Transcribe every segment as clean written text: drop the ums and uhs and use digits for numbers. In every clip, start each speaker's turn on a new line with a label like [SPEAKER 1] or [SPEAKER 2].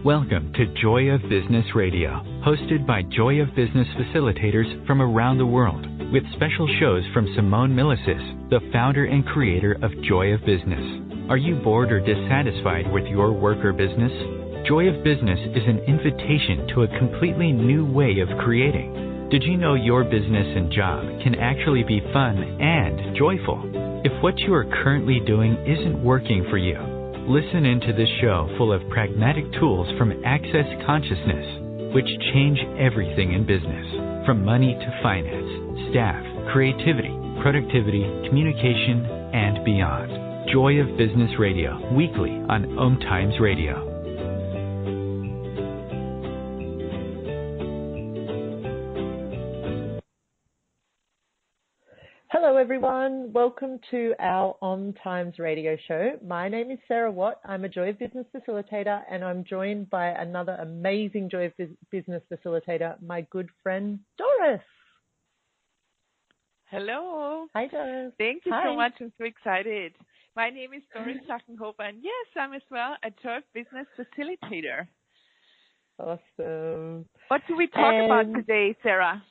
[SPEAKER 1] Welcome to Joy of Business Radio, hosted by Joy of Business Facilitators from around the world, with special shows from Simone Milicis, the founder and creator of Joy of Business. Are you bored or dissatisfied with your work or business? Joy of Business is an invitation to a completely new way of creating. Did you know your business and job can actually be fun and joyful? If what you are currently doing isn't working for you, listen into this show full of pragmatic tools from Access Consciousness, which change everything in business, from money to finance, staff, creativity, productivity, communication, and beyond. Joy of Business Radio, weekly on OMTimes Radio.
[SPEAKER 2] Hello everyone, welcome to our OMTimes radio show. My name is Sarah Watt. I'm a Joy of Business Facilitator and I'm joined by another amazing Joy of Business Facilitator, my good friend Doris.
[SPEAKER 3] Hello.
[SPEAKER 2] Hi Doris.
[SPEAKER 3] Thank you
[SPEAKER 2] Hi.
[SPEAKER 3] so much. I'm so excited. My name is Doris Schachenhofer and yes, I'm as well a Joy of Business Facilitator.
[SPEAKER 2] Awesome.
[SPEAKER 3] What do we talk about today, Sarah?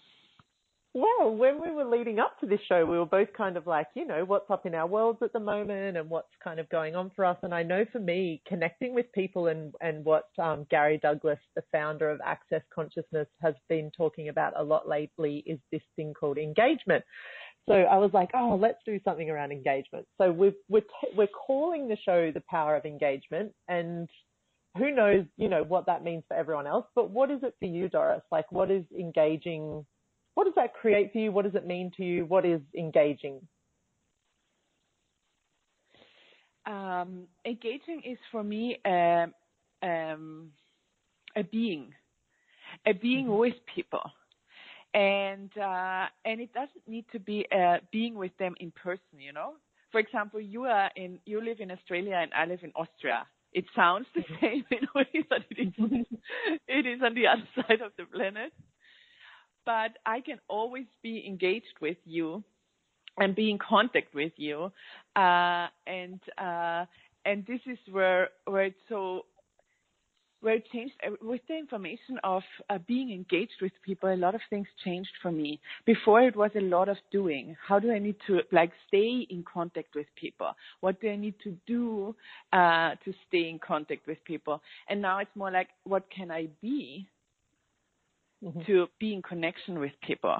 [SPEAKER 2] Well, when we were leading up to this show, we were both kind of like, you know, what's up in our worlds at the moment and what's kind of going on for us. And I know for me, connecting with people and what Gary Douglas, the founder of Access Consciousness, has been talking about a lot lately is this thing called engagement. So I was like, oh, let's do something around engagement. So we're calling the show The Power of Engagement, and who knows, you know, what that means for everyone else. But what is it for you, Doris? Like, what is engaging? What does that create for you? What does it mean to you? What is engaging?
[SPEAKER 3] Engaging is for me a being with people. And it doesn't need to be being with them in person, you know. For example, you live in Australia and I live in Austria. It sounds the same in a way, but it is on the other side of the planet. But I can always be engaged with you and be in contact with you, and this is where it changed with the information of being engaged with people. A lot of things changed for me. Before it was a lot of doing. How do I need to stay in contact with people? What do I need to do to stay in contact with people? And now it's more like, what can I be to be in connection with people?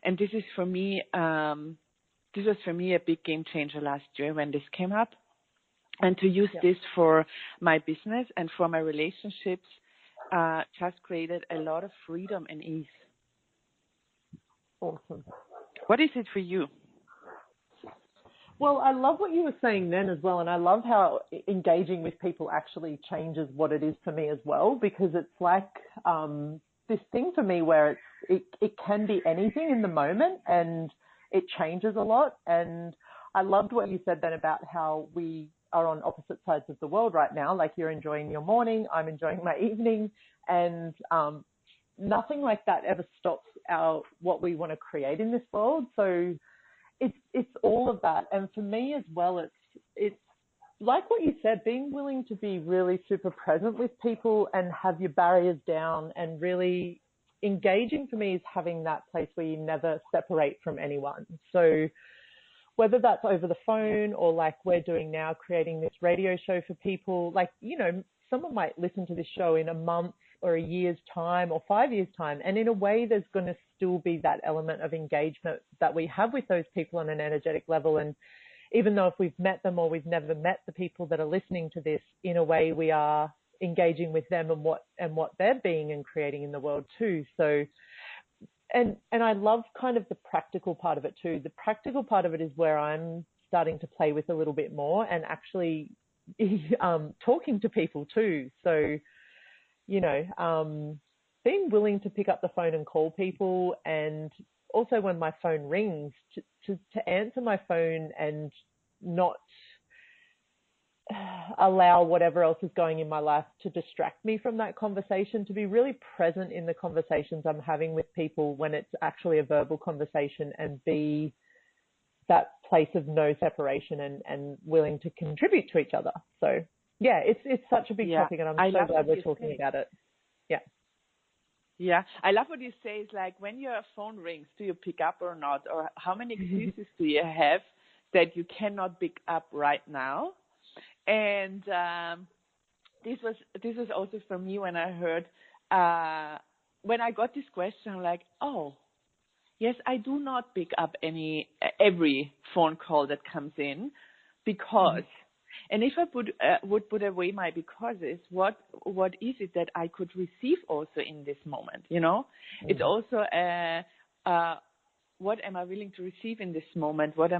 [SPEAKER 3] And this is for me. This was for me a big game changer last year when this came up. And to use this for my business and for my relationships just created a lot of freedom and ease.
[SPEAKER 2] Awesome.
[SPEAKER 3] What is it for you?
[SPEAKER 2] Well, I love what you were saying then as well. And I love how engaging with people actually changes what it is for me as well, because it's like this thing for me where it can be anything in the moment and it changes a lot. And I loved what you said then about how we are on opposite sides of the world right now. Like, you're enjoying your morning, I'm enjoying my evening, and nothing like that ever stops what we want to create in this world. So it's all of that. And for me as well, it's like what you said, being willing to be really super present with people and have your barriers down, and really engaging for me is having that place where you never separate from anyone. So whether that's over the phone or like we're doing now, creating this radio show for people, like, you know, someone might listen to this show in a month or a year's time or 5 years' time. And in a way, there's going to still be that element of engagement that we have with those people on an energetic level. And even though if we've met them or we've never met the people that are listening to this, in a way we are engaging with them and what they're being and creating in the world too. So, and I love kind of the practical part of it too. The practical part of it is where I'm starting to play with a little bit more and actually talking to people too. So, you know, being willing to pick up the phone and call people, and also when my phone rings to answer my phone and not allow whatever else is going in my life to distract me from that conversation, to be really present in the conversations I'm having with people when it's actually a verbal conversation, and be that place of no separation and willing to contribute to each other. So Yeah, it's such a big topic, and I'm so glad we're talking about it. Yeah.
[SPEAKER 3] Yeah, I love what you say. It's like when your phone rings, do you pick up or not? Or how many excuses do you have that you cannot pick up right now? And this was also for me when I heard, when I got this question, I'm like, oh, yes, I do not pick up every phone call that comes in because, and if I would put away my becauses, what is it that I could receive also in this moment? You know, it's also what am I willing to receive in this moment? What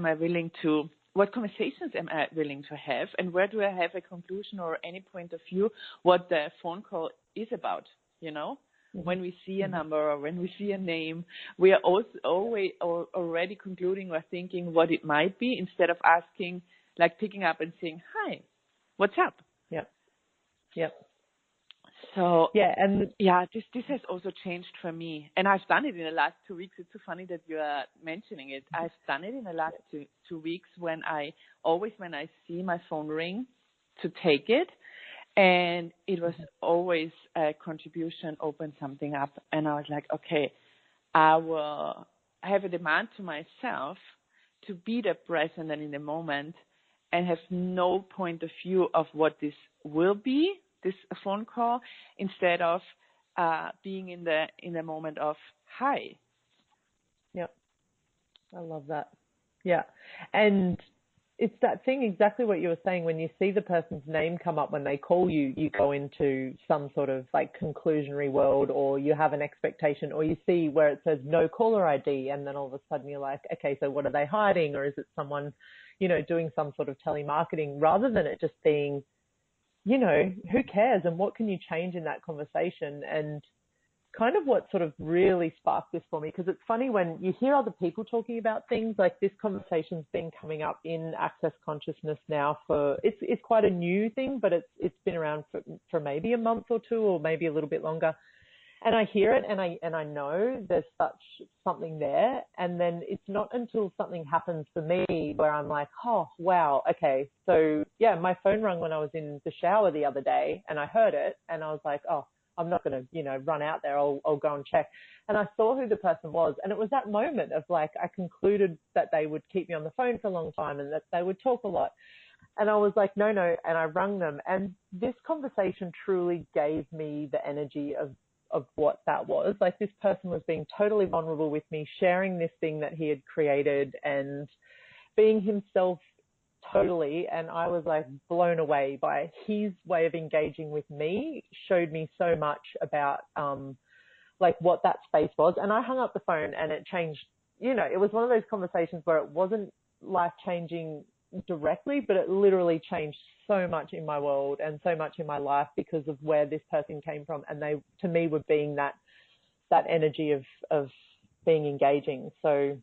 [SPEAKER 3] conversations am I willing to have? And where do I have a conclusion or any point of view what the phone call is about? You know? When we see a number or when we see a name, we are also always already concluding or thinking what it might be instead of asking, like picking up and saying, hi, what's up?
[SPEAKER 2] Yep.
[SPEAKER 3] So,
[SPEAKER 2] and
[SPEAKER 3] this has also changed for me. And I've done it in the last 2 weeks. It's so funny that you are mentioning it. I've done it in the last two weeks when I see my phone ring to take it. And it was always a contribution, open something up. And I was like, okay, I have a demand to myself to be the present and in the moment and have no point of view of what this will be, this phone call, instead of being in the moment of hi.
[SPEAKER 2] Yep. I love that. Yeah. And it's that thing, exactly what you were saying. When you see the person's name come up when they call you, you go into some sort of like conclusionary world, or you have an expectation, or you see where it says no caller ID, and then all of a sudden you're like, okay, so what are they hiding? Or is it someone, doing some sort of telemarketing, rather than it just being, who cares and what can you change in that conversation? And kind of what sort of really sparked this for me, because it's funny when you hear other people talking about things like this. Conversation's been coming up in access consciousness now for it's quite a new thing, but it's been around for maybe a month or two, or maybe a little bit longer. And I hear it, and I know there's something there, and then it's not until something happens for me where I'm like, oh wow, okay, so yeah, my phone rang when I was in the shower the other day, and I heard it, and I was like, oh, I'm not going to, run out there. I'll go and check. And I saw who the person was. And it was that moment of like, I concluded that they would keep me on the phone for a long time and that they would talk a lot. And I was like, no. And I rang them. And this conversation truly gave me the energy of what that was. Like, this person was being totally vulnerable with me, sharing this thing that he had created and being himself totally. And I was like blown away by his way of engaging with me. Showed me so much about like what that space was. And I hung up the phone, and it changed. It was one of those conversations where it wasn't life changing directly, but it literally changed so much in my world and so much in my life because of where this person came from. And they, to me, were being that energy of being engaging. So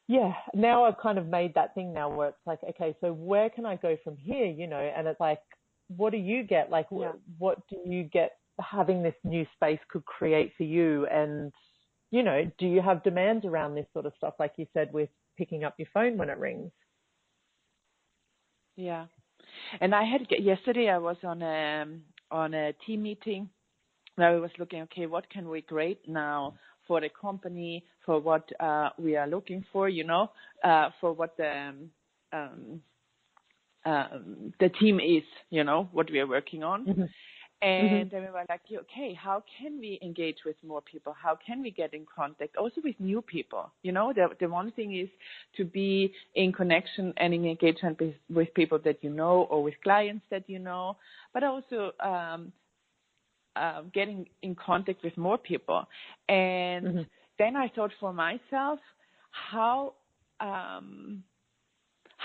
[SPEAKER 2] yeah, now I've kind of made that thing now where it's like, okay, so where can I go from here? And it's like, what do you get? Like, what do you get having this new space could create for you? And, do you have demands around this sort of stuff? Like you said, with picking up your phone when it rings.
[SPEAKER 3] Yeah. And yesterday I was on a team meeting where I was looking, okay, what can we create now for the company, for what we are looking for, for what the team is, what we are working on.
[SPEAKER 2] Mm-hmm.
[SPEAKER 3] And then we were like, okay, how can we engage with more people? How can we get in contact also with new people? The one thing is to be in connection and in engagement with people that you know, or with clients that you know, but also getting in contact with more people. And then I thought for myself, how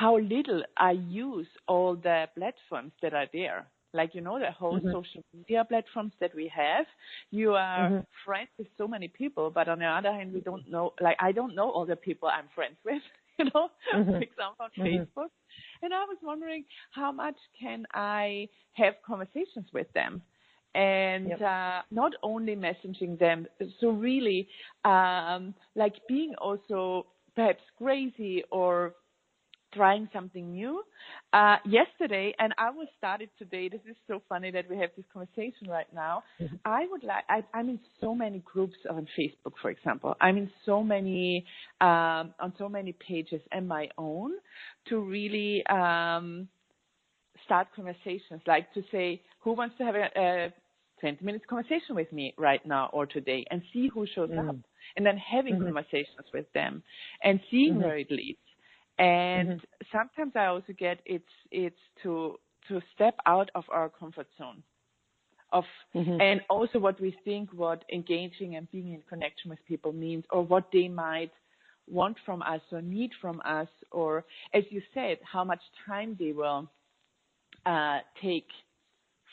[SPEAKER 3] little I use all the platforms that are there. Like, the whole social media platforms that we have, you are friends with so many people, but on the other hand, we don't know, like, I don't know all the people I'm friends with, for example, on Facebook. And I was wondering, how much can I have conversations with them? And not only messaging them, so really like being also perhaps crazy or trying something new. Yesterday, and I will start it today. This is so funny that we have this conversation right now. I'm in so many groups on Facebook, for example. I'm in so many, on so many pages and my own to really start conversations, like to say, who wants to have a 20 minutes conversation with me right now or today, and see who shows up, and then having conversations with them and seeing where it leads. And sometimes I also get it's to step out of our comfort zone and also what we think what engaging and being in connection with people means, or what they might want from us or need from us, or as you said, how much time they will take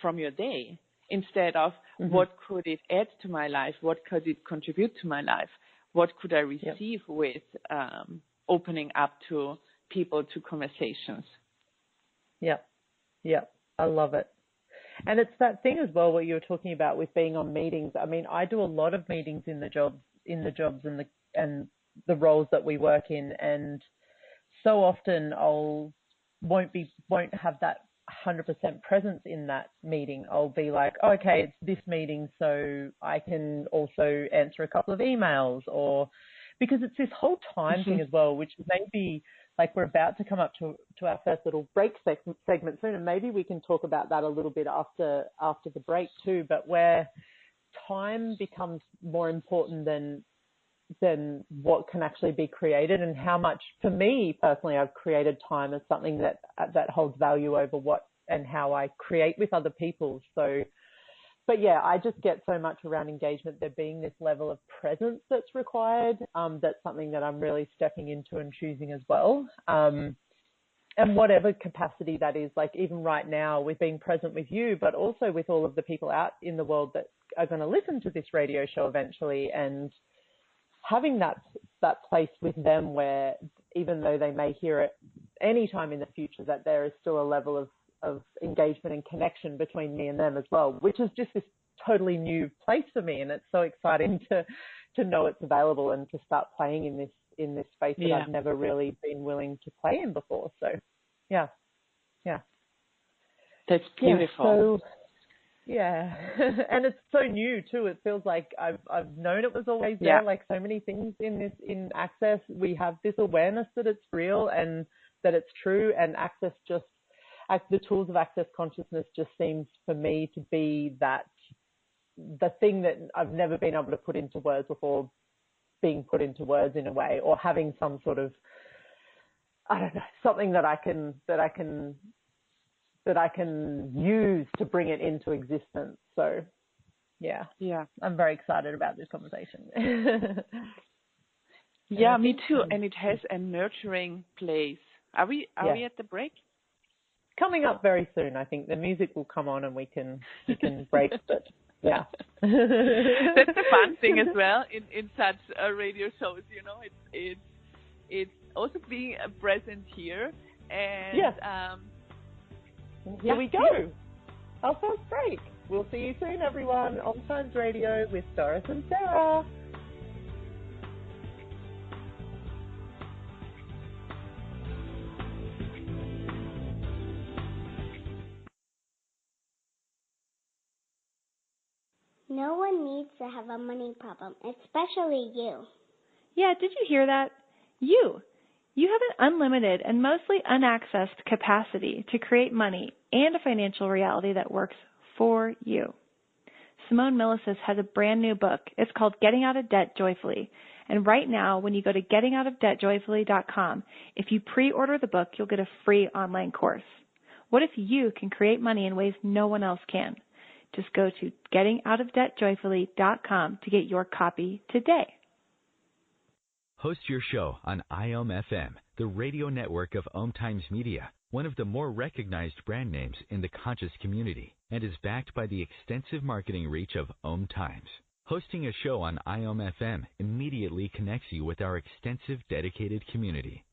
[SPEAKER 3] from your day, instead of what could it add to my life, what could it contribute to my life, what could I receive with opening up to people, to conversations. Yeah.
[SPEAKER 2] I love it. And it's that thing as well, what you were talking about with being on meetings. I mean, I do a lot of meetings in the jobs and the roles that we work in, and so often won't have that 100% presence in that meeting. I'll be like, oh, okay, it's this meeting, so I can also answer a couple of emails, or because it's this whole time thing as well, which maybe like we're about to come up to our first little break segment soon, and maybe we can talk about that a little bit after the break too, but where time becomes more important than what can actually be created, and how much, for me personally, I've created time as something that holds value over what and how I create with other people. So, but yeah, I just get so much around engagement, there being this level of presence that's required. That's something that I'm really stepping into and choosing as well. And whatever capacity that is, like even right now with being present with you, but also with all of the people out in the world that are going to listen to this radio show eventually, and having that place with them where even though they may hear it any time in the future, that there is still a level of engagement and connection between me and them as well, which is just this totally new place for me. And it's so exciting to know it's available and to start playing in this space that I've never really been willing to play in before. So, yeah.
[SPEAKER 3] That's beautiful.
[SPEAKER 2] Yeah. And it's so new too. It feels like I've known it was always there. Like so many things in Access, we have this awareness that it's real and that it's true, and Access the tools of Access consciousness just seems for me to be the thing that I've never been able to put into words before, being put into words in a way, or having some sort of, I don't know, something that I can use to bring it into existence. So, yeah, I'm very excited about this conversation.
[SPEAKER 3] Me too. And it has a nurturing place. Are we at the break?
[SPEAKER 2] Coming up very soon. I think the music will come on and we can break. But yeah,
[SPEAKER 3] that's the fun thing as well in such radio shows. You know, it's also being present here. And
[SPEAKER 2] here we go. Our first break. We'll see you soon, everyone. OMTimes Radio with Doris and Sarah.
[SPEAKER 4] No one needs to have a money problem, especially you.
[SPEAKER 5] Yeah, did you hear that? You have an unlimited and mostly unaccessed capacity to create money and a financial reality that works for you. Simone Milasas has a brand new book. It's called Getting Out of Debt Joyfully. And right now, when you go to gettingoutofdebtjoyfully.com, if you pre-order the book, you'll get a free online course. What if you can create money in ways no one else can? Just go to gettingoutofdebtjoyfully.com to get your copy today.
[SPEAKER 1] Host your show on IOM-FM, the radio network of OMTimes Media, one of the more recognized brand names in the conscious community, and is backed by the extensive marketing reach of OMTimes. Hosting a show on IOM-FM immediately connects you with our extensive dedicated community.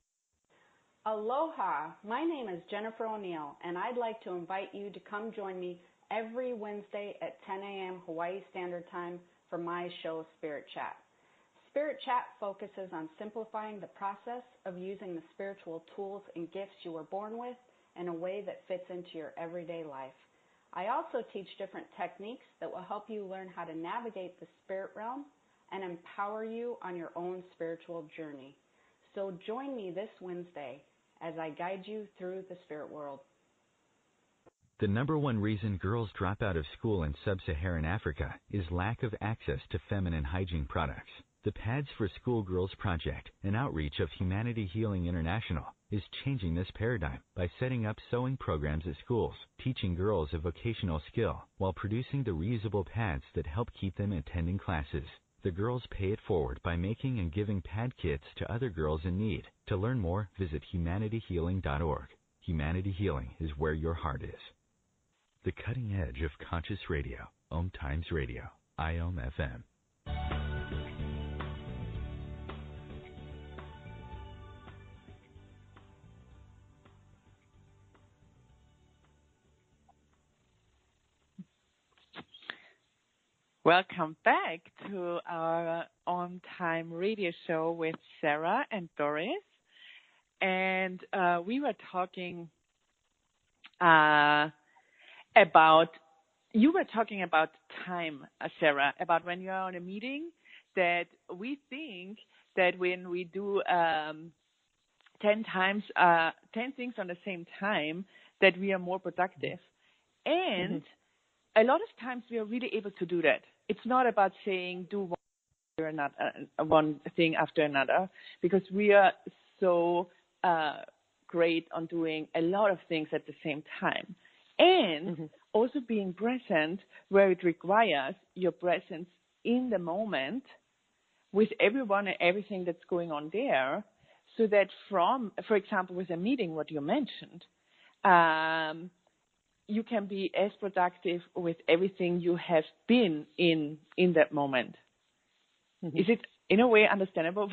[SPEAKER 6] Aloha, my name is Jennifer O'Neill, and I'd like to invite you to come join me every Wednesday at 10 a.m. Hawaii Standard Time for my show, Spirit Chat. Spirit Chat focuses on simplifying the process of using the spiritual tools and gifts you were born with in a way that fits into your everyday life. I also teach different techniques that will help you learn how to navigate the spirit realm and empower you on your own spiritual journey. So join me this Wednesday as I guide you through the spirit world.
[SPEAKER 1] The number one reason girls drop out of school in sub-Saharan Africa is lack of access to feminine hygiene products. The Pads for Schoolgirls Project, an outreach of Humanity Healing International, is changing this paradigm by setting up sewing programs at schools, teaching girls a vocational skill while producing the reusable pads that help keep them attending classes. The girls pay it forward by making and giving pad kits to other girls in need. To learn more, visit humanityhealing.org. Humanity Healing is where your heart is. The cutting edge of conscious radio, OMTimes Radio, IOM FM.
[SPEAKER 3] Welcome back to our on-time radio show with Sarah and Doris. And we were talking you were talking about time, Sarah, about when you're on a meeting, that we think that when we do 10 things on the same time, that we are more productive. And a lot of times we are really able to do that. It's not about saying do one thing after another, because we are so great on doing a lot of things at the same time. And also being present where it requires your presence in the moment with everyone and everything that's going on there, so that for example, with a meeting, what you mentioned, you can be as productive with everything you have been in that moment. Is it in a way understandable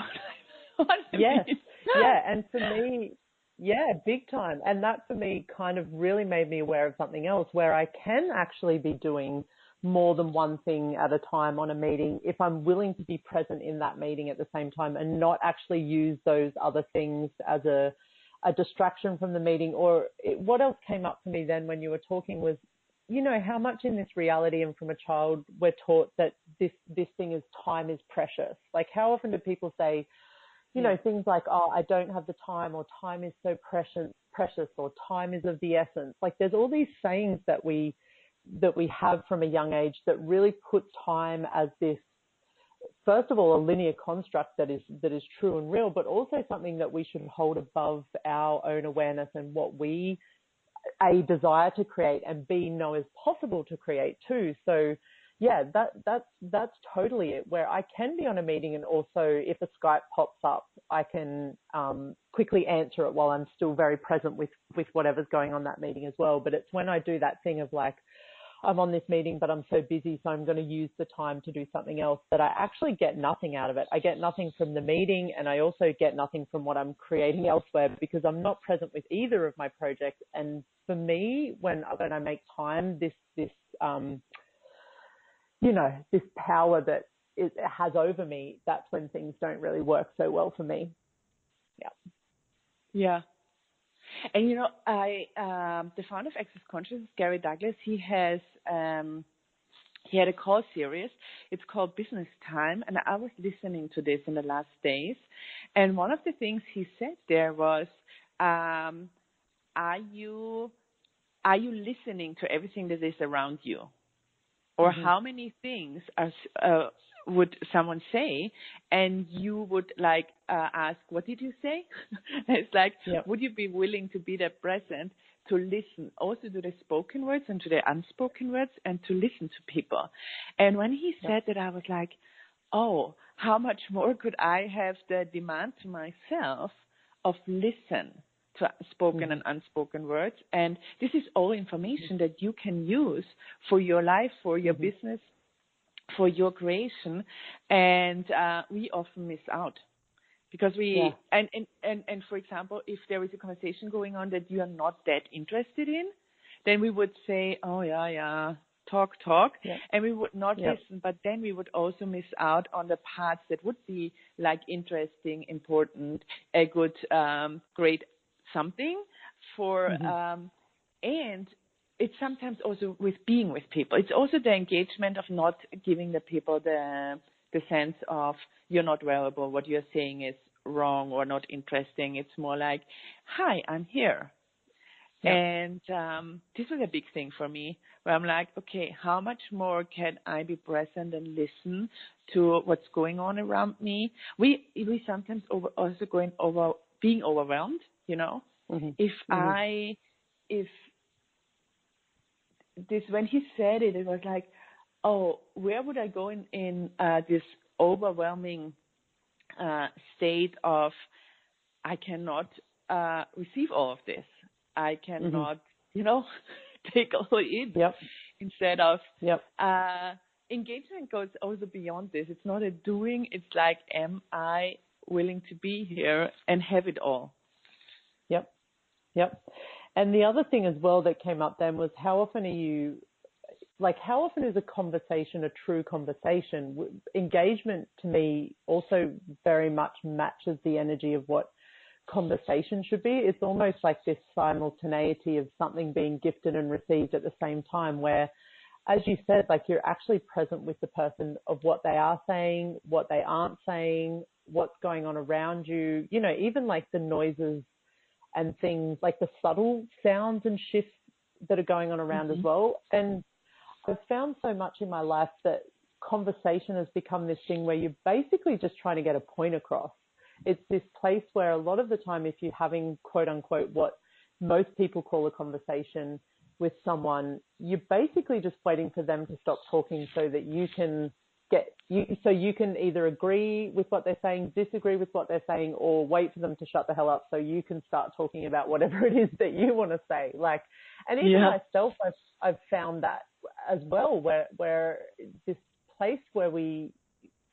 [SPEAKER 3] what I
[SPEAKER 2] yes.
[SPEAKER 3] mean?
[SPEAKER 2] Yeah, and for me, yeah, big time. And that for me kind of really made me aware of something else, where I can actually be doing more than one thing at a time on a meeting if I'm willing to be present in that meeting at the same time and not actually use those other things as a distraction from the meeting. What else came up for me then when you were talking was, you know, how much in this reality and from a child we're taught that this thing is time is precious. Like, how often do people say, you know, things like, oh, I don't have the time, or time is so precious, or time is of the essence. Like, there's all these sayings that we have from a young age that really put time as this, first of all, a linear construct that is true and real, but also something that we should hold above our own awareness and what we, A, desire to create, and B, know is possible to create too. So yeah, that's totally it, where I can be on a meeting and also if a Skype pops up, I can quickly answer it while I'm still very present with whatever's going on that meeting as well. But it's when I do that thing of like, I'm on this meeting, but I'm so busy, so I'm going to use the time to do something else, that I actually get nothing out of it. I get nothing from the meeting, and I also get nothing from what I'm creating elsewhere, because I'm not present with either of my projects. And for me, when I make time, this you know, this power that it has over me, that's when things don't really work so well for me. Yeah.
[SPEAKER 3] Yeah. And, you know, the founder of Access Consciousness, Gary Douglas, he had a call series. It's called Business Time. And I was listening to this in the last days. And one of the things he said there was, are you listening to everything that is around you? Or how many things would someone say, and you would like ask, what did you say? It's like, would you be willing to be there present to listen, also to the spoken words and to the unspoken words, and to listen to people? And when he said that, I was like, oh, how much more could I have the demand to myself of listen to spoken and unspoken words. And this is all information that you can use for your life, for your business, for your creation. And we often miss out because we, and for example, if there is a conversation going on that you are not that interested in, then we would say, oh, yeah, and we would not listen, but then we would also miss out on the parts that would be like interesting, important, a good, great something for, and it's sometimes also with being with people. It's also the engagement of not giving the people the sense of you're not valuable, what you're saying is wrong or not interesting. It's more like, hi, I'm here. And this was a big thing for me, where I'm like, okay, how much more can I be present and listen to what's going on around me? We sometimes also being overwhelmed, you know. When he said it, it was like, oh, where would I go in this overwhelming state of I cannot receive all of this. I cannot, take all in. Instead of engagement goes also beyond this. It's not a doing. It's like, am I willing to be here and have it all?
[SPEAKER 2] Yep. And the other thing as well that came up then was how often is a conversation a true conversation? Engagement to me also very much matches the energy of what conversation should be. It's almost like this simultaneity of something being gifted and received at the same time, where, as you said, like you're actually present with the person of what they are saying, what they aren't saying, what's going on around you, even like the noises and things, like the subtle sounds and shifts that are going on around as well. And I've found so much in my life that conversation has become this thing where you're basically just trying to get a point across. It's this place where a lot of the time, if you're having, quote unquote, what most people call a conversation with someone, you're basically just waiting for them to stop talking so that you can you can either agree with what they're saying, disagree with what they're saying, or wait for them to shut the hell up so you can start talking about whatever it is that you want to say. Like, and even myself, I've found that as well, where this place where we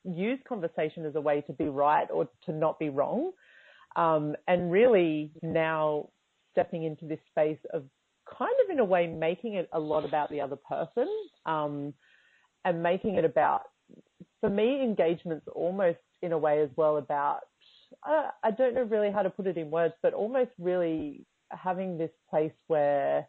[SPEAKER 2] use conversation as a way to be right or to not be wrong, and really now stepping into this space of kind of in a way making it a lot about the other person, and making it about, for me, engagement's almost in a way as well about, I don't know really how to put it in words, but almost really having this place where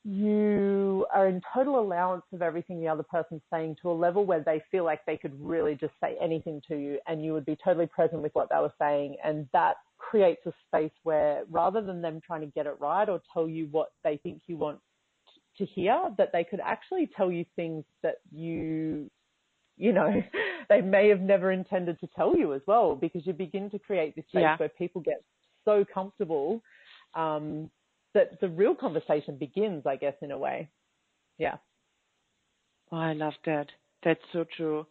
[SPEAKER 2] you are in total allowance of everything the other person's saying, to a level where they feel like they could really just say anything to you and you would be totally present with what they were saying. And that creates a space where, rather than them trying to get it right or tell you what they think you want to hear, that they could actually tell you things that they may have never intended to tell you as well, because you begin to create this space where people get so comfortable that the real conversation begins, I guess, in a way. Yeah.
[SPEAKER 3] Oh, I love that. That's so true.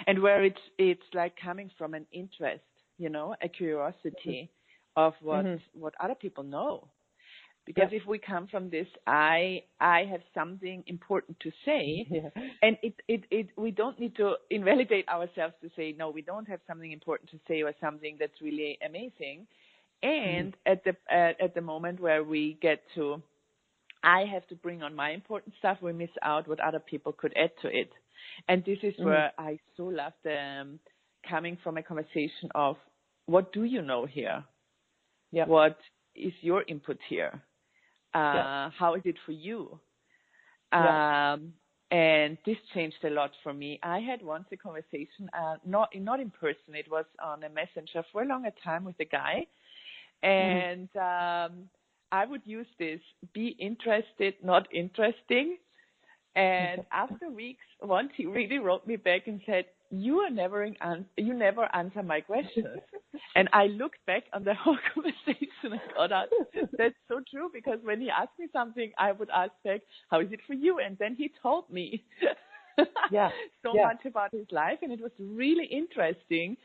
[SPEAKER 3] And where it's like coming from an interest, a curiosity of what other people know. Because if we come from this, I have something important to say, and we don't need to invalidate ourselves to say, no, we don't have something important to say or something that's really amazing. And at the moment where we get to, I have to bring on my important stuff, we miss out what other people could add to it. And this is where I so love coming from a conversation of, what do you know here? What is your input here? How is it for you? And this changed a lot for me. I had once a conversation, not in person, it was on a messenger for a longer time with a guy. And I would use this, be interested, not interesting. And after weeks, once he really wrote me back and said, you never answer my questions. And I looked back on the whole conversation and got out, that's so true, because when he asked me something, I would ask back, how is it for you? And then he told me much about his life, and it was really interesting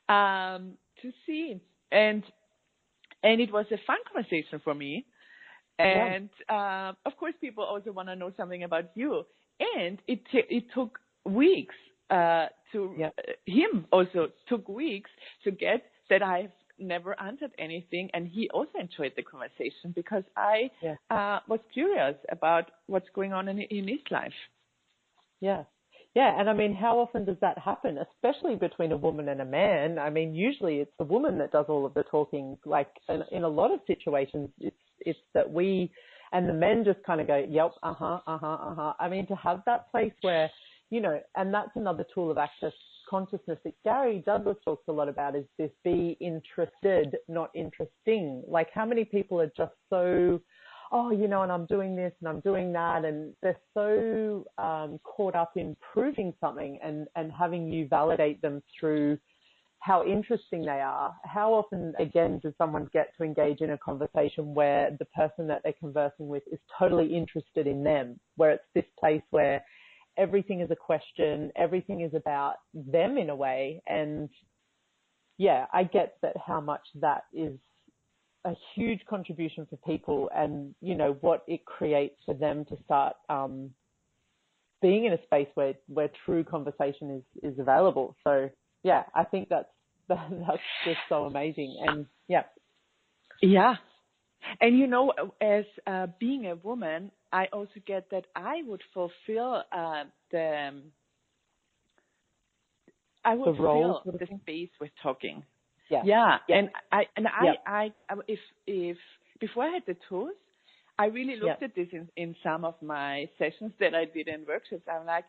[SPEAKER 3] to see. And it was a fun conversation for me. And of course, people also want to know something about you. And it took weeks him also took weeks to get that I've never answered anything, and he also enjoyed the conversation because I was curious about what's going on in his life.
[SPEAKER 2] Yeah. Yeah, and I mean, how often does that happen, especially between a woman and a man? I mean, usually it's the woman that does all of the talking. Like in a lot of situations, it's that we and the men just kind of go, yep, I mean, to have that place where, you know, and that's another tool of access consciousness that Gary Douglas talks a lot about is this be interested, not interesting. Like how many people are just so, oh, you know, and I'm doing this and I'm doing that. And they're so caught up in proving something and having you validate them through how interesting they are. How often, again, does someone get to engage in a conversation where the person that they're conversing with is totally interested in them, where it's this place where everything is a question, everything is about them in a way. And yeah, I get that how much that is a huge contribution for people and, you know, what it creates for them to start being in a space where true conversation is available. So, yeah, I think that's just so amazing. And, yeah.
[SPEAKER 3] Yeah. And, you know, as being a woman, I also get that I would fulfill the space with talking.
[SPEAKER 2] Yeah.
[SPEAKER 3] Yeah.
[SPEAKER 2] Yeah.
[SPEAKER 3] And I if before I had the tools, I really looked at this in some of my sessions that I did in workshops. I'm like,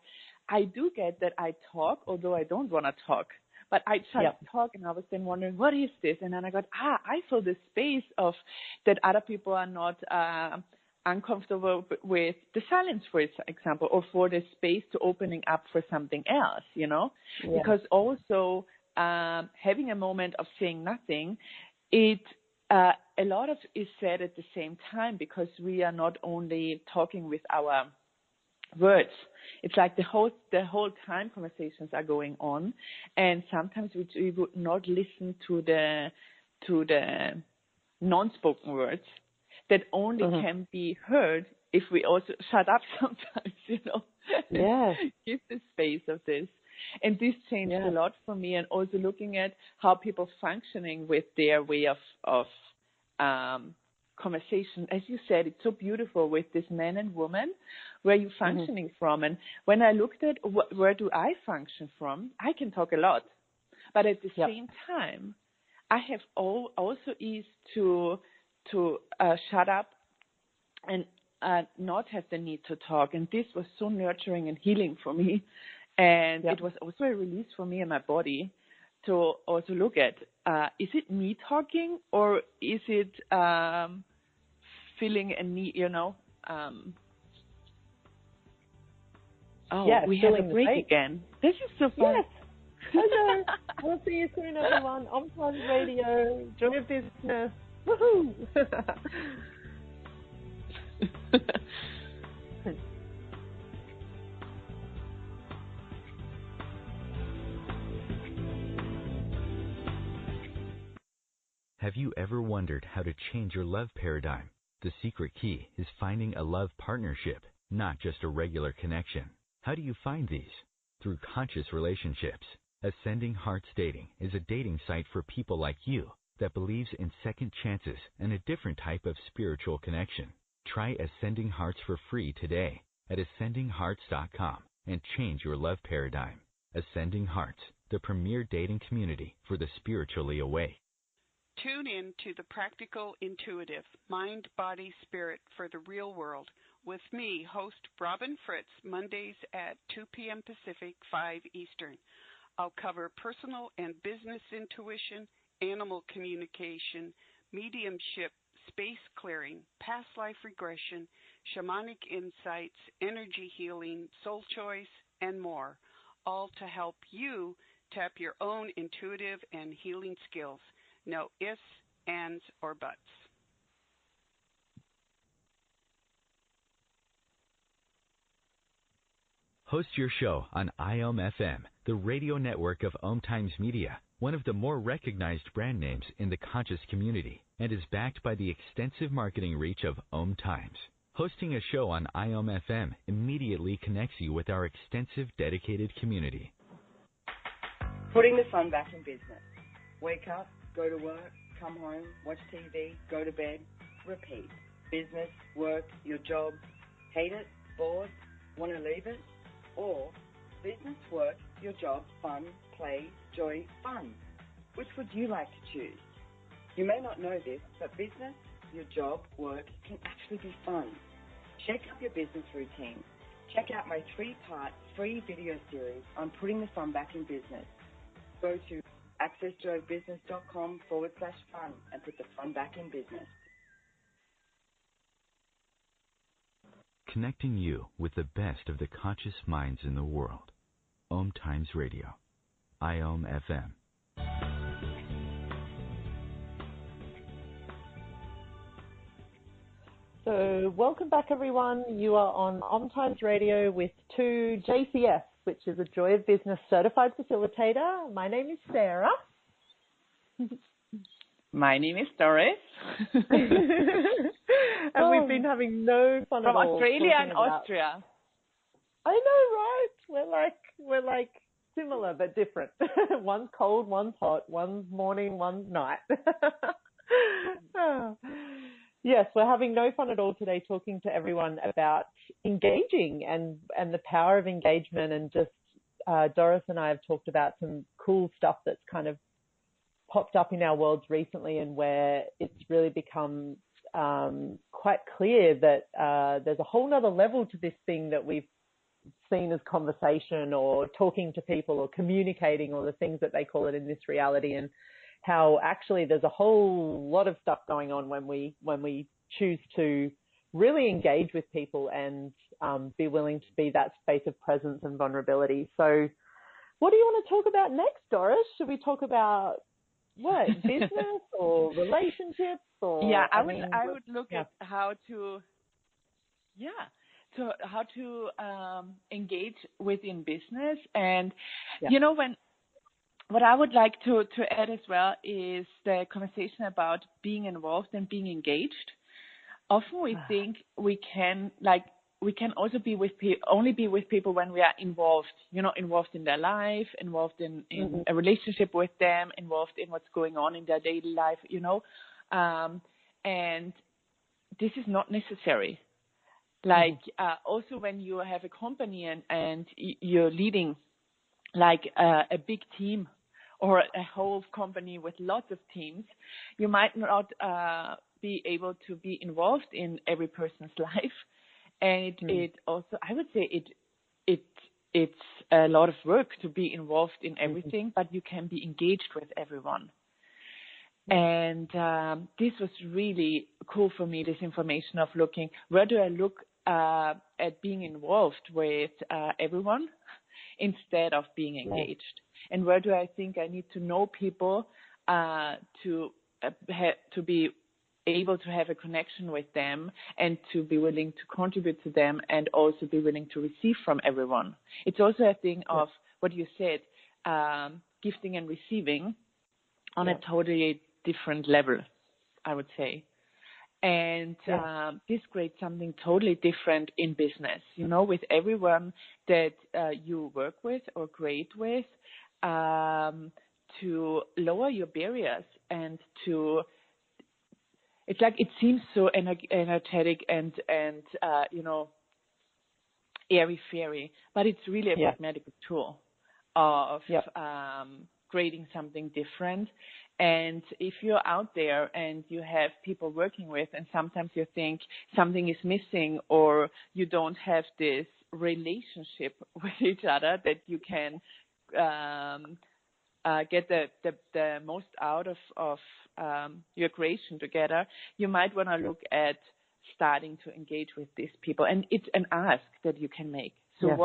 [SPEAKER 3] I do get that I talk, although I don't want to talk. But I just talk, and I was then wondering, what is this? And then I got, I feel the space of that other people are not uncomfortable with the silence, for example, or for the space to opening up for something else, you know? Yeah. Because also having a moment of saying nothing, a lot of is said at the same time because we are not only talking with our words. It's like the whole time conversations are going on, and sometimes we would not listen to the non-spoken words that only can be heard if we also shut up sometimes, you know.
[SPEAKER 2] Yeah.
[SPEAKER 3] Give the space of this. And this changed a lot for me, and also looking at how people functioning with their way of conversation. As you said, it's so beautiful with this man and woman, where you're functioning from. And when I looked at where do I function from, I can talk a lot. But at the same time, I have also eased to shut up and not have the need to talk. And this was so nurturing and healing for me. And it was also a release for me and my body to also look at, is it me talking, or is it feeling a need, you know? We have a break again. This is so fun.
[SPEAKER 2] Yes. Hello. We'll see you soon, everyone. OMTimes Radio, Joy of Business. Woohoo!
[SPEAKER 1] Have you ever wondered how to change your love paradigm? The secret key is finding a love partnership, not just a regular connection. How do you find these? Through conscious relationships. Ascending Hearts Dating is a dating site for people like you that believes in second chances and a different type of spiritual connection. Try Ascending Hearts for free today at ascendinghearts.com and change your love paradigm. Ascending Hearts, the premier dating community for the spiritually awake.
[SPEAKER 7] Tune in to the Practical Intuitive, Mind, Body, Spirit for the Real World with me, host Robin Fritz, Mondays at 2 p.m. Pacific, 5 Eastern. I'll cover personal and business intuition, animal communication, mediumship, space clearing, past life regression, shamanic insights, energy healing, soul choice, and more, all to help you tap your own intuitive and healing skills. No ifs, ands, or buts.
[SPEAKER 1] Host your show on IOM-FM, the radio network of OMTimes Media, one of the more recognized brand names in the conscious community, and is backed by the extensive marketing reach of OMTimes. Hosting a show on IOM-FM immediately connects you with our extensive dedicated community.
[SPEAKER 8] Putting the fun back in business. Wake up, go to work, come home, watch TV, go to bed, repeat. Business, work, your job, hate it, bored, want to leave it? Or business, work, your job, fun, play, joy, fun. Which would you like to choose? You may not know this, but business, your job, work can actually be fun. Shake up your business routine. Check out my 3-part free video series on putting the fun back in business. Go to accessjoyofbusiness.com/fun and put the fun back in business.
[SPEAKER 1] Connecting you with the best of the conscious minds in the world. OMTimes Radio. IOM FM.
[SPEAKER 2] So welcome back, everyone. You are on OMTimes Radio with 2 JCF, which is a Joy of Business Certified Facilitator. My name is Sarah.
[SPEAKER 3] My name is Doris.
[SPEAKER 2] And we've been having no fun at all.
[SPEAKER 3] From Australia and Austria.
[SPEAKER 2] I know, right? We're like similar but different. One's cold, one's hot, one's morning, one's night. Yes, we're having no fun at all today talking to everyone about engaging and the power of engagement, and just Doris and I have talked about some cool stuff that's kind of popped up in our worlds recently, and where it's really become quite clear that there's a whole nother level to this thing that we've seen as conversation or talking to people or communicating, or the things that they call it in this reality, and how actually there's a whole lot of stuff going on when we choose to really engage with people and be willing to be that space of presence and vulnerability. So what do you want to talk about next, Doris? Should we talk about what, business or relationships? Or
[SPEAKER 3] I would look at how to engage within business. And what I would like to add as well is the conversation about being involved and being engaged. Often we think we can also be only be with people when we are involved, involved in their life, involved in a relationship with them, involved in what's going on in their daily life, and this is not necessary. Also when you have a company and you're leading like a big team or a whole company with lots of teams, you might not be able to be involved in every person's life. And it also, I would say it's a lot of work to be involved in everything, but you can be engaged with everyone. And this was really cool for me, this information of looking, where do I look at being involved with everyone instead of being engaged? And where do I think I need to know people to be able to have a connection with them and to be willing to contribute to them and also be willing to receive from everyone. It's also a thing of what you said, gifting and receiving on a totally different level, I would say. And this creates something totally different in business, with everyone that you work with or create with, to lower your barriers and to, it's like it seems so energetic and airy-fairy, but it's really a pragmatic tool of creating something different. And if you're out there and you have people working with, and sometimes you think something is missing or you don't have this relationship with each other that you can get the most out of your creation together, you might want to look at starting to engage with these people. And it's an ask that you can make. So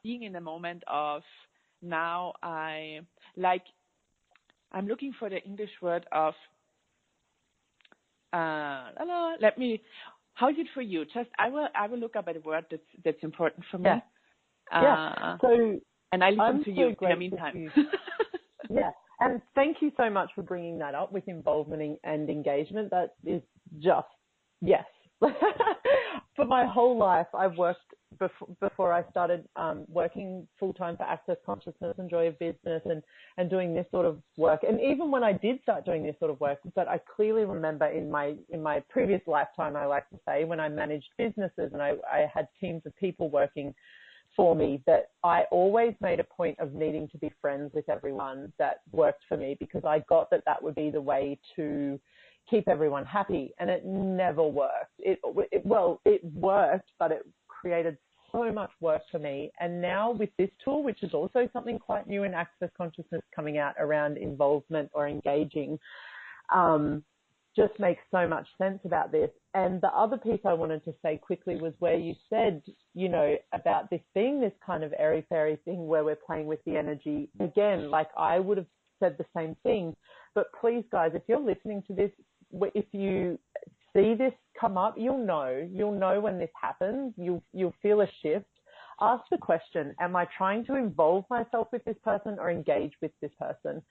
[SPEAKER 3] being in the moment of now, I'm looking for the English word of, how is it for you? Just, I will look up at a word that's important for me. And I listen to you in the meantime.
[SPEAKER 2] And thank you so much for bringing that up with involvement and engagement. That is just, For my whole life, I've worked before I started working full-time for Access Consciousness and Joy of Business and doing this sort of work. And even when I did start doing this sort of work, but I clearly remember in my previous lifetime, I like to say, when I managed businesses and I had teams of people working for me, that I always made a point of needing to be friends with everyone that worked for me, because I got that would be the way to keep everyone happy, and it never worked. It worked, but it created so much work for me. And now with this tool, which is also something quite new in Access Consciousness coming out around involvement or engaging, just makes so much sense about this. And the other piece I wanted to say quickly was where you said, about this being this kind of airy-fairy thing where we're playing with the energy. Again, like I would have said the same thing, but please, guys, if you're listening to this, if you see this come up, you'll know when this happens. You'll feel a shift. Ask the question, am I trying to involve myself with this person or engage with this person?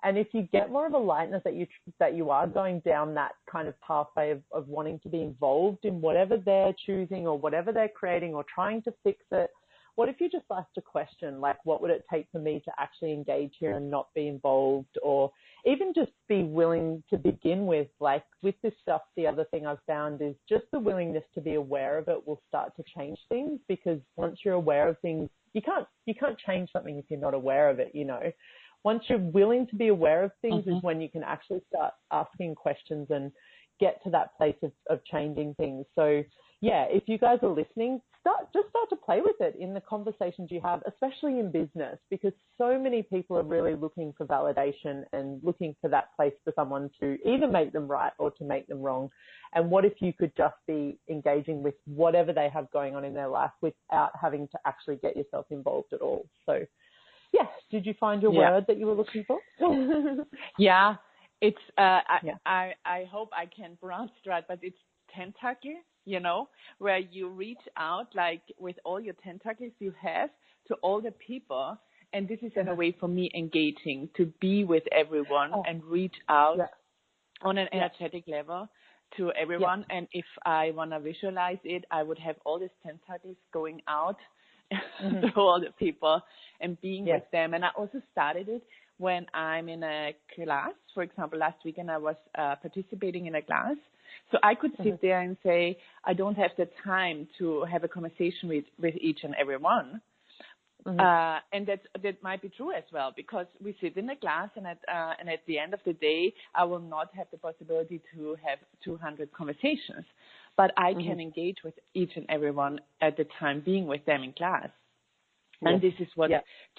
[SPEAKER 2] And if you get more of a lightness that you are going down that kind of pathway of wanting to be involved in whatever they're choosing or whatever they're creating or trying to fix it, what if you just asked a question like, what would it take for me to actually engage here and not be involved? Or even just be willing to begin with, like with this stuff, the other thing I've found is just the willingness to be aware of it will start to change things, because once you're aware of things, you can't change something if you're not aware of it, Once you're willing to be aware of things is when you can actually start asking questions and get to that place of changing things. So, yeah, if you guys are listening, start to play with it in the conversations you have, especially in business, because so many people are really looking for validation and looking for that place for someone to either make them right or to make them wrong. And what if you could just be engaging with whatever they have going on in their life without having to actually get yourself involved at all? So, yes. Did you find your word that you were looking for?
[SPEAKER 3] Yeah. It's, I hope I can pronounce it right, but it's tentacle, where you reach out like with all your tentacles you have to all the people. And this is in a way for me engaging, to be with everyone and reach out on an energetic level to everyone. And if I want to visualize it, I would have all these tentacles going out to all the people and being with them. And I also started it when I'm in a class. For example, last weekend I was participating in a class. So I could sit there and say, I don't have the time to have a conversation with each and every one. And that might be true as well, because we sit in a class and at the end of the day, I will not have the possibility to have 200 conversations. But I can engage with each and everyone at the time being with them in class. And this is what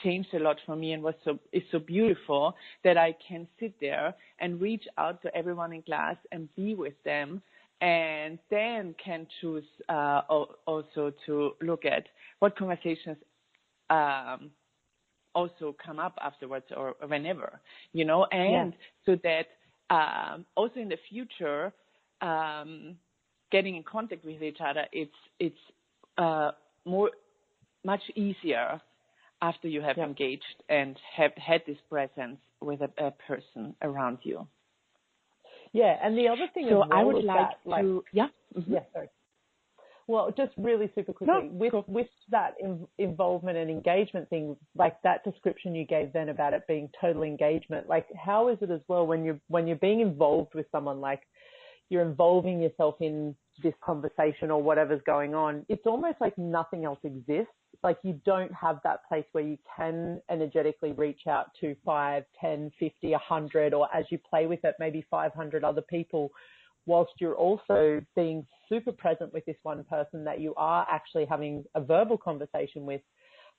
[SPEAKER 3] changed a lot for me and is so beautiful, that I can sit there and reach out to everyone in class and be with them, and then can choose also to look at what conversations also come up afterwards or whenever, and so that also in the future, getting in contact with each other, it's much easier after you have engaged and have had this presence with a person around you.
[SPEAKER 2] Yeah, and the other thing
[SPEAKER 3] so
[SPEAKER 2] as well
[SPEAKER 3] I would
[SPEAKER 2] is
[SPEAKER 3] like
[SPEAKER 2] that,
[SPEAKER 3] to,
[SPEAKER 2] sorry. Well, just really super quickly, with that involvement and engagement thing, like that description you gave then about it being total engagement, like how is it as well when you're being involved with someone, like you're involving yourself in this conversation or whatever's going on, it's almost like nothing else exists. Like you don't have that place where you can energetically reach out to 5, 10, 50, 100, or as you play with it, maybe 500 other people, whilst you're also being super present with this one person that you are actually having a verbal conversation with.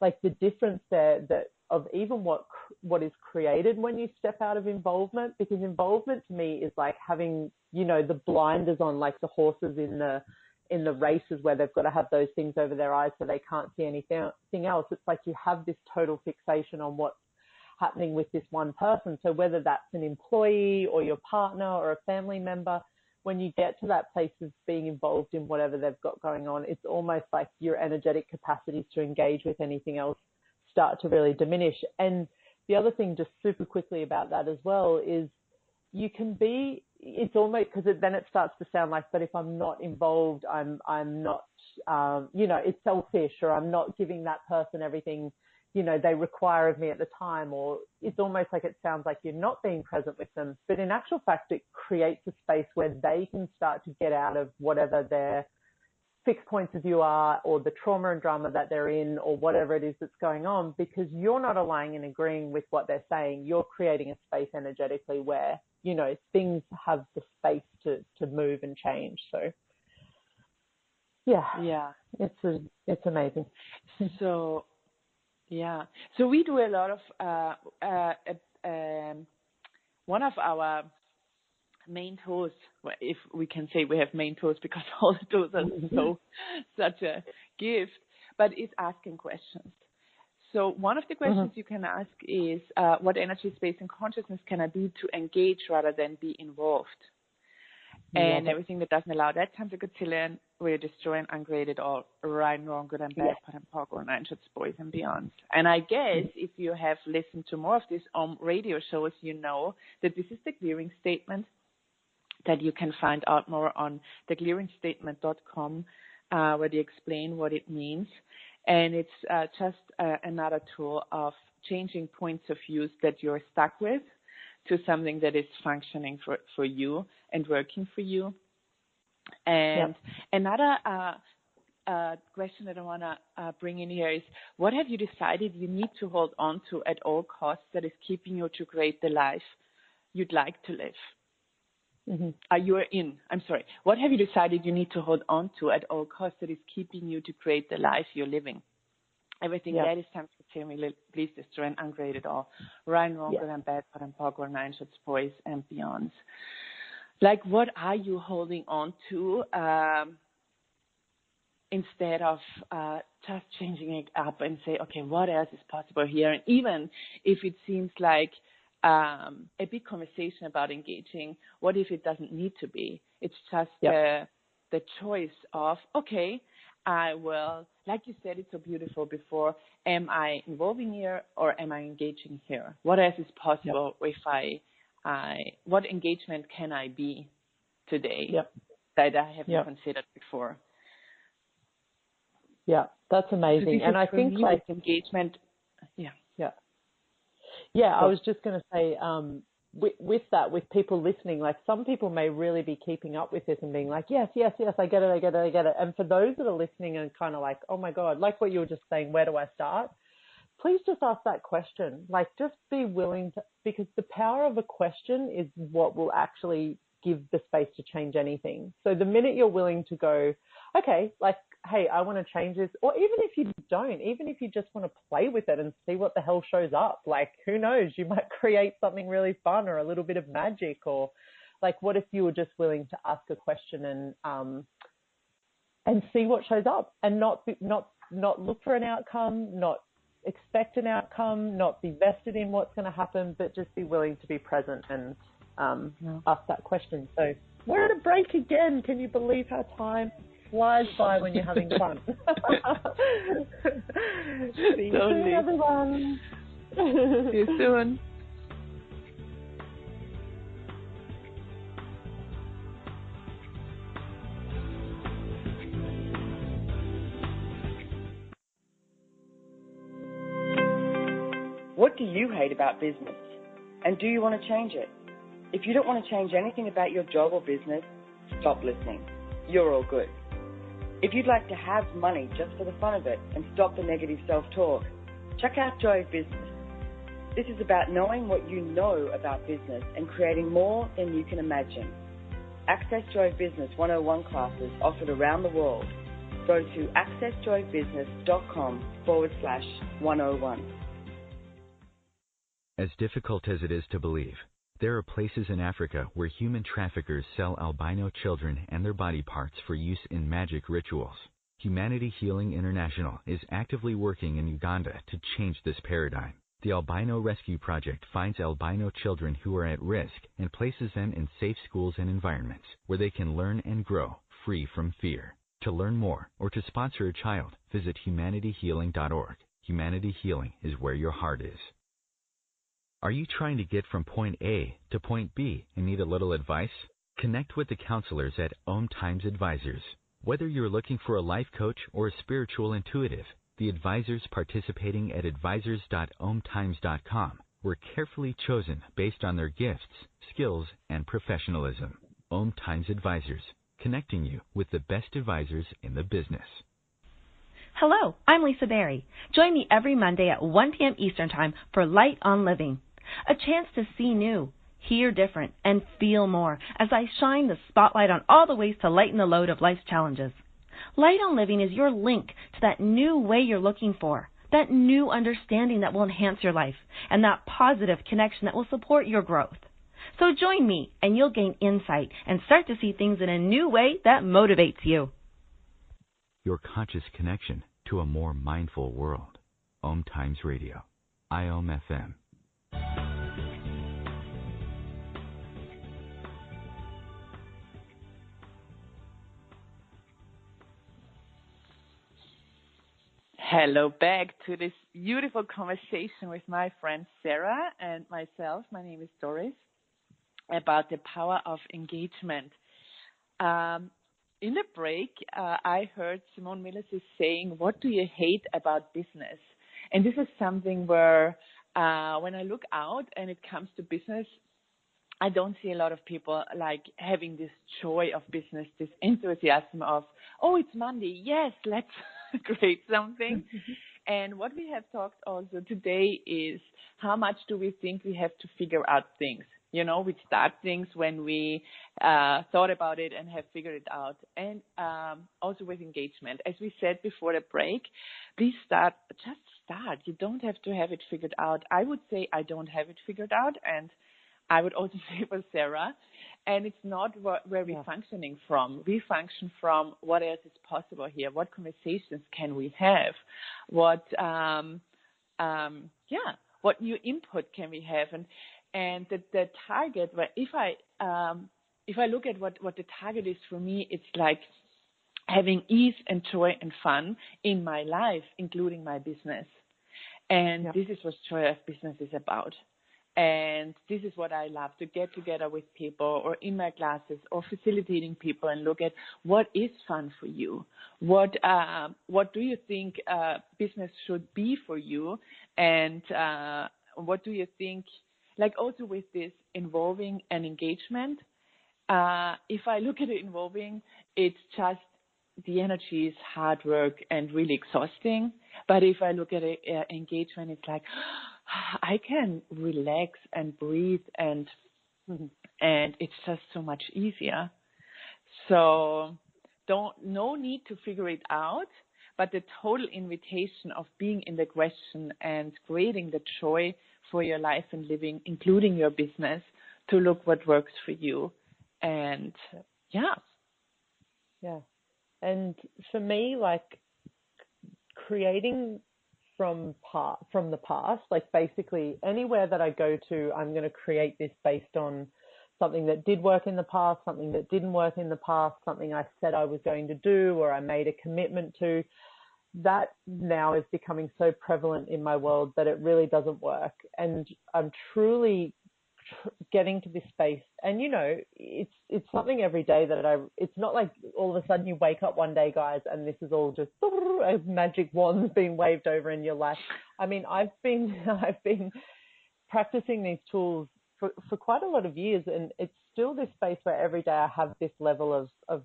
[SPEAKER 2] Like the difference there that of even what is created when you step out of involvement, because involvement to me is like having, the blinders on, like the horses in the races where they've got to have those things over their eyes so they can't see anything else. It's like you have this total fixation on what's happening with this one person. So whether that's an employee or your partner or a family member, when you get to that place of being involved in whatever they've got going on, it's almost like your energetic capacities to engage with anything else start to really diminish. And the other thing, just super quickly about that as well, is you can be, it's almost, because then it starts to sound like, but if I'm not involved, I'm not it's selfish, or I'm not giving that person everything, they require of me at the time, or it's almost like it sounds like you're not being present with them. But in actual fact, it creates a space where they can start to get out of whatever their fixed points of view are, or the trauma and drama that they're in, or whatever it is that's going on, because you're not aligning and agreeing with what they're saying. You're creating a space energetically where, things have the space to move and change. So, yeah, it's amazing.
[SPEAKER 3] So, yeah. So we do a lot of, one of our main tools, if we can say we have main tools, because all the tools are such a gift, but it's asking questions. So one of the questions you can ask is, what energy, space, and consciousness can I be to engage rather than be involved? And everything that doesn't allow that times a gazillion, we're destroying, ungraded, all right and wrong, good and bad, pot and pog, or 9 shots, boys and beyond. And I guess if you have listened to more of these radio shows, you know that this is the clearing statement that you can find out more on theclearingstatement.com, where they explain what it means. And it's just another tool of changing points of view that you're stuck with to something that is functioning for you and working for you. And another question that I want to bring in here is, what have you decided you need to hold on to at all costs that is keeping you to create the life you'd like to live? What have you decided you need to hold on to at all costs that is keeping you to create the life you're living? Everything that is time to tell me, please destroy and ungrade it all. Right and wrong, good and bad, pot and pog, or 9 shots, boys and beyond. Like, what are you holding on to instead of just changing it up and say, okay, what else is possible here? And even if it seems like a big conversation about engaging, what if it doesn't need to be? It's just the choice of, okay, I will, like you said, it's so beautiful before, am I involving here or am I engaging here? What else is possible if what engagement can I be today that I haven't considered before?
[SPEAKER 2] Yeah, that's amazing. And I think like
[SPEAKER 3] engagement,
[SPEAKER 2] I was just going to say, with that, with people listening, like some people may really be keeping up with this and being like, yes, I get it. And for those that are listening and kind of like, oh my God, like what you were just saying, where do I start? Please just ask that question. Like, just be willing to, because the power of a question is what will actually give the space to change anything. So the minute you're willing to go, okay, like, hey, I want to change this, or even if you don't, even if you just want to play with it and see what the hell shows up, like, who knows, you might create something really fun or a little bit of magic, or like, what if you were just willing to ask a question and see what shows up, and not look for an outcome, not expect an outcome, not be vested in what's going to happen, but just be willing to be present and ask that question. So we're at a break again. Can you believe how time flies by when you're having fun? See you soon, everyone.
[SPEAKER 3] See you soon.
[SPEAKER 8] What do you hate about business? And do you want to change it? If you don't want to change anything about your job or business, stop listening. You're all good. If you'd like to have money just for the fun of it and stop the negative self-talk, check out Joy of Business. This is about knowing what you know about business and creating more than you can imagine. Access Joy of Business 101 classes offered around the world. Go to accessjoybusiness.com/101.
[SPEAKER 1] As difficult as it is to believe, there are places in Africa where human traffickers sell albino children and their body parts for use in magic rituals. Humanity Healing International is actively working in Uganda to change this paradigm. The Albino Rescue Project finds albino children who are at risk and places them in safe schools and environments where they can learn and grow free from fear. To learn more or to sponsor a child, visit humanityhealing.org. Humanity Healing is where your heart is. Are you trying to get from point A to point B and need a little advice? Connect with the counselors at OMTimes Advisors. Whether you're looking for a life coach or a spiritual intuitive, the advisors participating at advisors.omtimes.com were carefully chosen based on their gifts, skills, and professionalism. OMTimes Advisors, connecting you with the best advisors in the business.
[SPEAKER 9] Hello, I'm Lisa Berry. Join me every Monday at 1 p.m. Eastern Time for Light on Living, a chance to see new, hear different, and feel more as I shine the spotlight on all the ways to lighten the load of life's challenges. Light on Living is your link to that new way you're looking for, that new understanding that will enhance your life, and that positive connection that will support your growth. So join me, and you'll gain insight and start to see things in a new way that motivates you.
[SPEAKER 1] Your conscious connection to a more mindful world. OMTimes Radio. IOM FM.
[SPEAKER 3] Hello back to this beautiful conversation with my friend Sarah and myself. My name is Doris, about the power of engagement. In the break, I heard Simone Millasis saying, "What do you hate about business?" And this is something where when I look out and it comes to business, I don't see a lot of people like having this joy of business, this enthusiasm of, oh, it's Monday. Yes, let's create something. And what we have talked also today is how much do we think we have to figure out things? You know, we start things when we thought about it and have figured it out. And also with engagement. As we said before the break, please start. You don't have to have it figured out. I would say I don't have it figured out. And I would also say for Sarah. And it's not where we're functioning from. We function from what else is possible here. What conversations can we have? What new input can we have? And the target, if I look at what the target is for me, it's like having ease and joy and fun in my life, including my business. And this is what Joy of Business is about. And this is what I love, to get together with people or in my classes or facilitating people and look at what is fun for you. What do you think business should be for you? And what do you think, like also with this involving an engagement, if I look at it involving, it's just the energy is hard work and really exhausting. But if I look at it, engagement, it's like, I can relax and breathe and it's just so much easier. So no need to figure it out, but the total invitation of being in the question and creating the joy for your life and living, including your business, to look what works for you. And yeah.
[SPEAKER 2] And for me, like creating from the past, like basically anywhere that I go to, I'm going to create this based on something that did work in the past, something that didn't work in the past, something I said I was going to do or I made a commitment to. That now is becoming so prevalent in my world that it really doesn't work. And I'm truly getting to this space. And, you know, it's something every day that it's not like all of a sudden you wake up one day, guys, and this is all just a magic wand's being waved over in your life. I mean, I've been practicing these tools for quite a lot of years, and it's still this space where every day I have this level of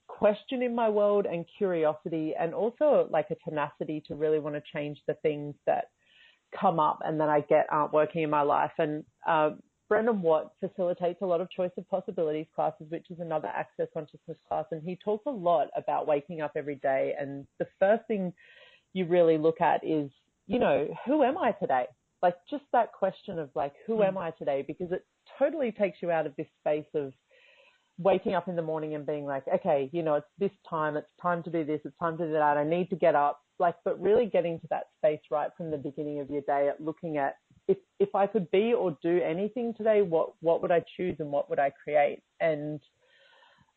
[SPEAKER 2] question in my world and curiosity, and also like a tenacity to really want to change the things that come up and that I get aren't working in my life. And Brendan Watt facilitates a lot of Choice of Possibilities classes, which is another Access Consciousness class. And he talks a lot about waking up every day. And the first thing you really look at is, you know, who am I today? Like just that question of like, who am I today? Because it totally takes you out of this space of waking up in the morning and being like, okay, you know, it's this time, it's time to do this, it's time to do that, I need to get up. Like, but really getting to that space right from the beginning of your day at looking at if I could be or do anything today, what would I choose and what would I create? And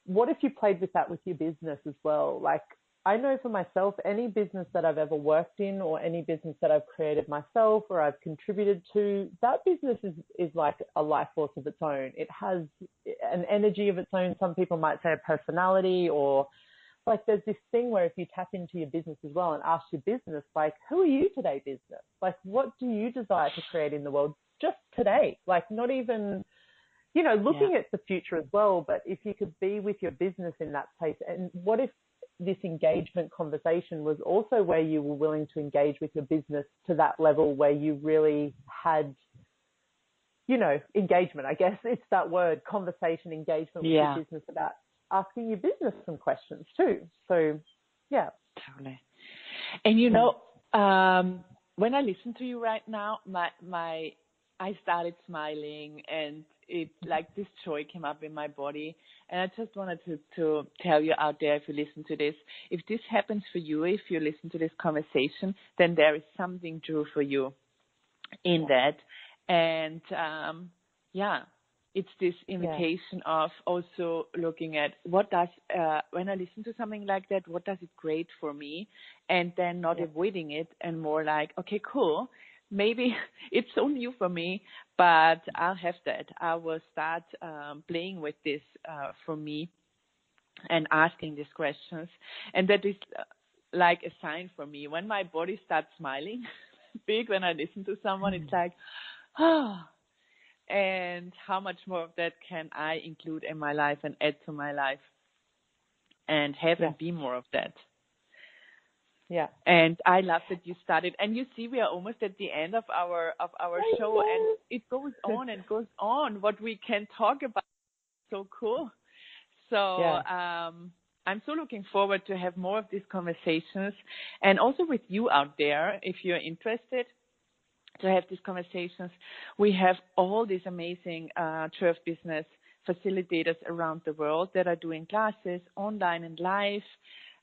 [SPEAKER 2] what if you played with that with your business as well? Like, I know for myself, any business that I've ever worked in or any business that I've created myself or I've contributed to, that business is like a life force of its own. It has an energy of its own. Some people might say a personality, or like there's this thing where if you tap into your business as well and ask your business, like, who are you today, business? Like, what do you desire to create in the world just today? Like, not even, you know, looking at the future as well, but if you could be with your business in that place, and what if this engagement conversation was also where you were willing to engage with your business to that level where you really had, you know, engagement, I guess it's that word, conversation, engagement with your business about asking your business some questions too. So, yeah.
[SPEAKER 3] Totally. And, you know, when I listen to you right now, I started smiling and it like this joy came up in my body. And I just wanted to tell you out there, if you listen to this, if this happens for you, if you listen to this conversation, then there is something true for you in that. And, it's this invitation of also looking at what does, when I listen to something like that, what does it create for me? And then not avoiding it and more like, okay, cool. Maybe it's so new for me, but I'll have that. I will start playing with this for me and asking these questions. And that is like a sign for me. When my body starts smiling big when I listen to someone, it's like, and how much more of that can I include in my life and add to my life and have and be more of that. Yeah. And I love that you started. And you see, we are almost at the end of our show, and it goes on and goes on what we can talk about. So cool. So I'm so looking forward to have more of these conversations, and also with you out there, if you're interested to have these conversations. We have all these amazing Joy of Business facilitators around the world that are doing classes online and live.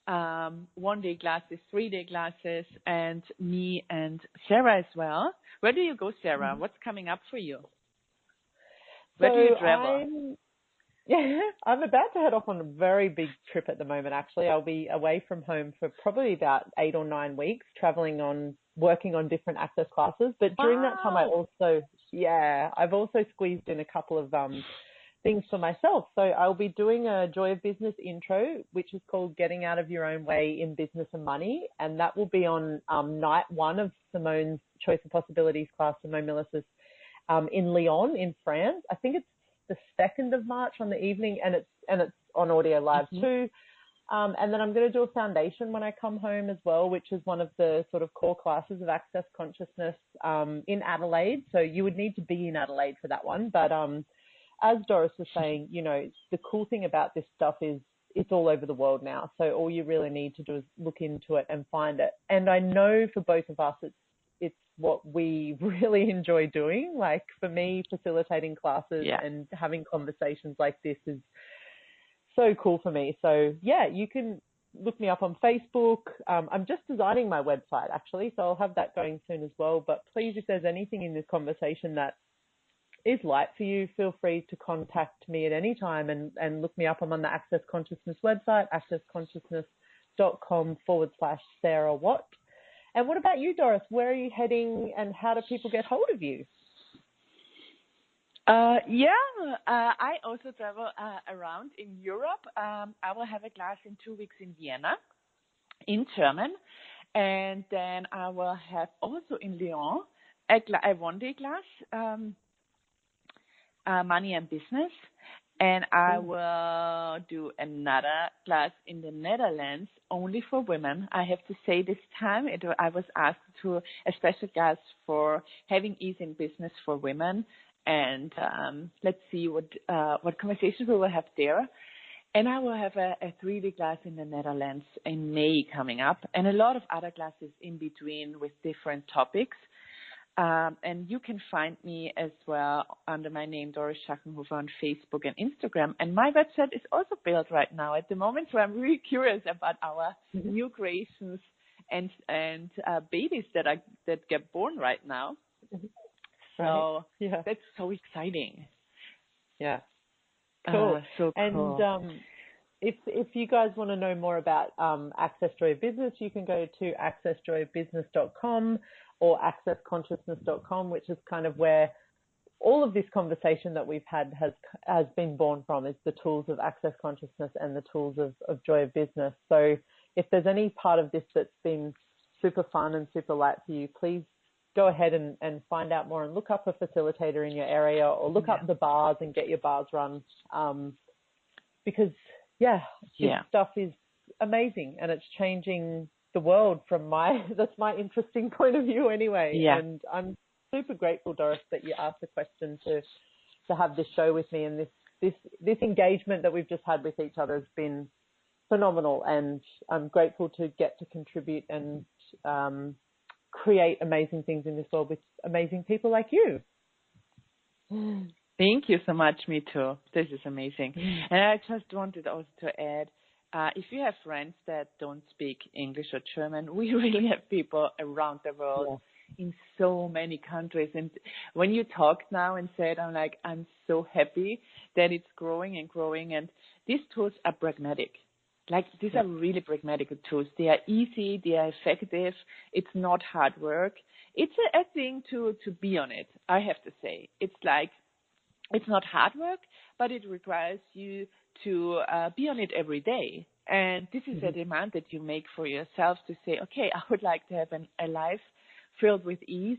[SPEAKER 3] 1-day classes, 3-day classes, and me and Sarah as well. Where do you go, Sarah? What's coming up for you? Where do you travel?
[SPEAKER 2] I'm about to head off on a very big trip at the moment, actually. I'll be away from home for probably about 8 or 9 weeks, working on different access classes. But during that time, I've also squeezed in a couple of things for myself. So I'll be doing a Joy of Business intro, which is called Getting Out of Your Own Way in Business and Money. And that will be on night 1 of Simone's Choice of Possibilities class, Simone Millicis, in Lyon in France. I think it's the 2nd of March on the evening, and it's on audio live too. And then I'm going to do a foundation when I come home as well, which is one of the sort of core classes of Access Consciousness in Adelaide. So you would need to be in Adelaide for that one. But as Doris was saying, you know, the cool thing about this stuff is it's all over the world now. So all you really need to do is look into it and find it. And I know for both of us, it's what we really enjoy doing. Like for me, facilitating classes and having conversations like this is so cool for me. So you can look me up on Facebook. I'm just designing my website actually, so I'll have that going soon as well. But please, if there's anything in this conversation that is light for you, feel free to contact me at any time and look me up. I'm on the Access Consciousness website, accessconsciousness.com/Sarah Watt. And what about you, Doris? Where are you heading and how do people get hold of you?
[SPEAKER 3] I also travel around in Europe. I will have a class in 2 weeks in Vienna in German. And then I will have also in Lyon a 1-day class, Money and Business. And I will do another class in the Netherlands only for women. I have to say this time I was asked to a special class for having ease in business for women. And let's see what conversations we will have there. And I will have a 3-day class in the Netherlands in May coming up, and a lot of other classes in between with different topics. And you can find me as well under my name, Doris Schachenhofer, on Facebook and Instagram. And my website is also built right now at the moment, so I'm really curious about our new creations and babies that get born right now. So that's so exciting.
[SPEAKER 2] Yeah. Cool.
[SPEAKER 3] So cool.
[SPEAKER 2] And if you guys want to know more about Access Joy of Business, you can go to accessjoyofbusiness.com or accessconsciousness.com, which is kind of where all of this conversation that we've had has been born from, is the tools of Access Consciousness and the tools of Joy of Business. So if there's any part of this that's been super fun and super light for you, please go ahead and find out more and look up a facilitator in your area, or look up the bars and get your bars run. Because, this stuff is amazing, and it's changing the world that's my interesting point of view anyway. Yeah. And I'm super grateful, Doris, that you asked the question to have this show with me, and this engagement that we've just had with each other has been phenomenal, and I'm grateful to get to contribute and create amazing things in this world with amazing people like you.
[SPEAKER 3] Thank you so much. Me too. This is amazing. And I just wanted also to add, if you have friends that don't speak English or German, we really have people around the world in so many countries. And when you talked now and said, I'm so happy that it's growing and growing. And these tools are pragmatic. These are really pragmatic tools. They are easy. They are effective. It's not hard work. It's a thing to be on it, I have to say. It's not hard work, but it requires you to be on it every day. And this is a demand that you make for yourself, to say, okay, I would like to have a life filled with ease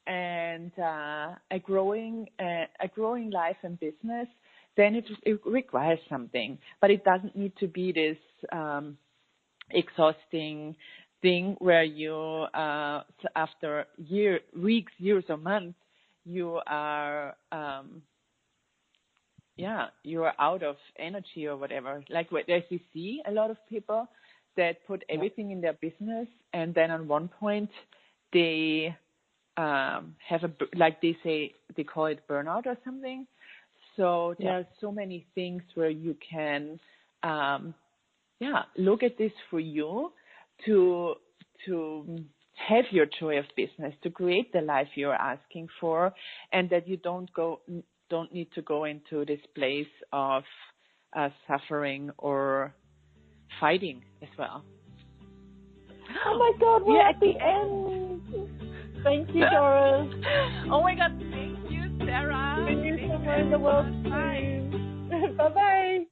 [SPEAKER 3] and a growing life and business. Then it requires something, but it doesn't need to be this exhausting thing where you, after weeks, years, or months, you are out of energy or whatever. As you see, a lot of people that put everything in their business, and then on one point they they call it burnout or something. So there are so many things where you can, look at this for you to have your joy of business, to create the life you're asking for, and that you don't need to go into this place of suffering or fighting as well.
[SPEAKER 2] Oh my God, we're at the end. Thank you, Doris.
[SPEAKER 3] Oh my God, thank you, Sarah.
[SPEAKER 2] See you somewhere in the world. Bye. Bye-bye.